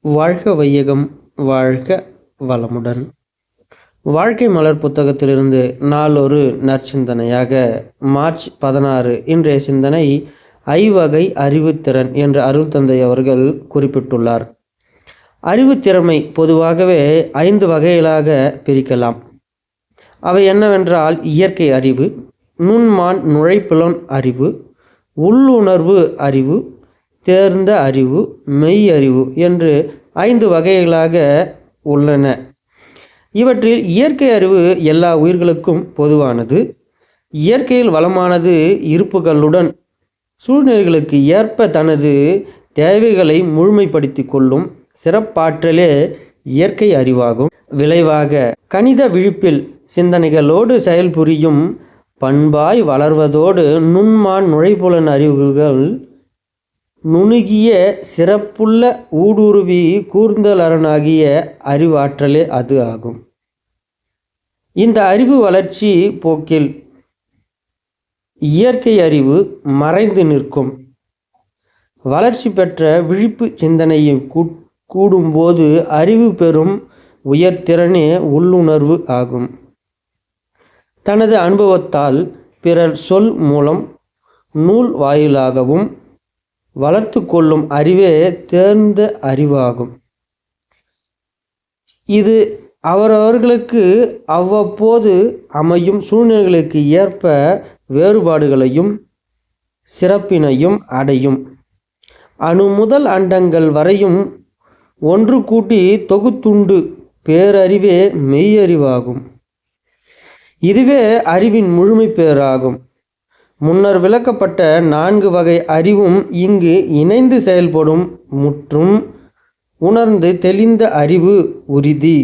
வாழ்க வையகம், வாழ்க வளமுடன். வாழ்க்கை மலர் புத்தகத்திலிருந்து நாளொரு நற்சிந்தனையாக மார்ச் 16 இன்றைய சிந்தனை ஐவகை அறிவுத்திறன் என்று அருள் தந்தை அவர்கள் குறிப்பிட்டுள்ளார். அறிவுத்திறமை பொதுவாகவே 5 வகைகளாக பிரிக்கலாம். அவை என்னவென்றால் இயற்கை அறிவு, நுண்மான் நுழைப்புலன் அறிவு, உள்ளுணர்வு அறிவு, தேர்ந்த அறிவு, மெய் அறிவு என்று 5 வகைகளாக உள்ளன. இவற்றில் இயற்கை அறிவு எல்லா உயிர்களுக்கும் பொதுவானது. இயற்கையில் வளமானது இருப்புகளுடன் சூழ்நிலைகளுக்கு ஏற்ப தனது தேவைகளை முழுமைப்படுத்தி கொள்ளும் சிறப்பாற்றலே இயற்கை அறிவாகும். விளைவாக கணித விழிப்பில் சிந்தனைகளோடு செயல்புரியும் பண்பாய் வளர்வதோடு நுண்மான் நுழைப்புலன் அறிவுகள் நுணுகிய சிறப்புள்ள ஊடுருவி கூர்ந்தலரனாகிய அறிவாற்றலே அது ஆகும். இந்த அறிவு வளர்ச்சி போக்கில் இயற்கை அறிவு மறைந்து நிற்கும். வளர்ச்சி பெற்ற விழிப்பு சிந்தனையை கூடும்போது அறிவு பெறும் உயர்திறனே உள்ளுணர்வு ஆகும். தனது அனுபவத்தால் பிறர் சொல் மூலம் நூல் வாயிலாகவும் வளர்த்து கொள்ளும் அறிவே தேர்ந்த அறிவாகும். இது அவரவர்களுக்கு அவ்வப்போது அமையும் சூழ்நிலைகளுக்கு ஏற்ப வேறுபாடுகளையும் சிறப்பினையும் அடையும். அணு முதல் அண்டங்கள் வரையும் ஒன்று கூட்டி தொகுத்துண்டு பேரறிவே மெய்யறிவாகும். இதுவே அறிவின் முழுமை பேராகும். முன்னர் விளக்கப்பட்ட 4 வகை அறிவும் இங்கு இணைந்து செயல்படும். முற்றும் உணர்ந்து தெளிந்த அறிவு உறுதி,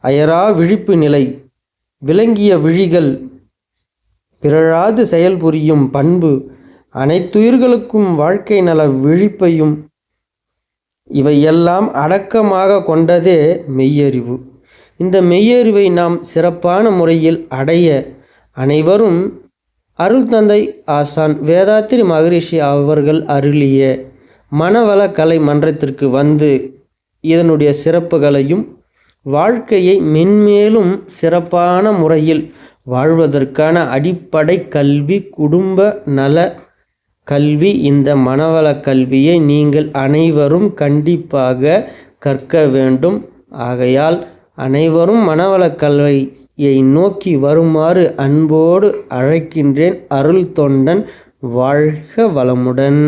அயரா விழிப்பு நிலை, விளங்கிய விழிகள், பிறழாது செயல்புரியும் பண்பு, அனைத்துயிர்களுக்கும் வாழ்க்கை நல விழிப்பையும் இவையெல்லாம் அடக்கமாக கொண்டதே மெய்யறிவு. இந்த மெய்யறிவை நாம் சிறப்பான முறையில் அடைய அனைவரும் அருள் தந்தை ஆசான் வேதாத்திரி மகரிஷி அவர்கள் அருளிய மனவள கலை மன்றத்திற்கு வந்து இதனுடைய சிறப்புகளையும் வாழ்க்கையை மென்மேலும் சிறப்பான முறையில் வாழ்வதற்கான அடிப்படை கல்வி குடும்ப நல கல்வி, இந்த மனவள கல்வியை நீங்கள் அனைவரும் கண்டிப்பாக கற்க வேண்டும். ஆகையால் அனைவரும் மனவள கல்வியை நோக்கி வருமாறு அன்போடு அழைக்கின்றேன். அருள் தொண்டன். வாழ்க வளமுடன்.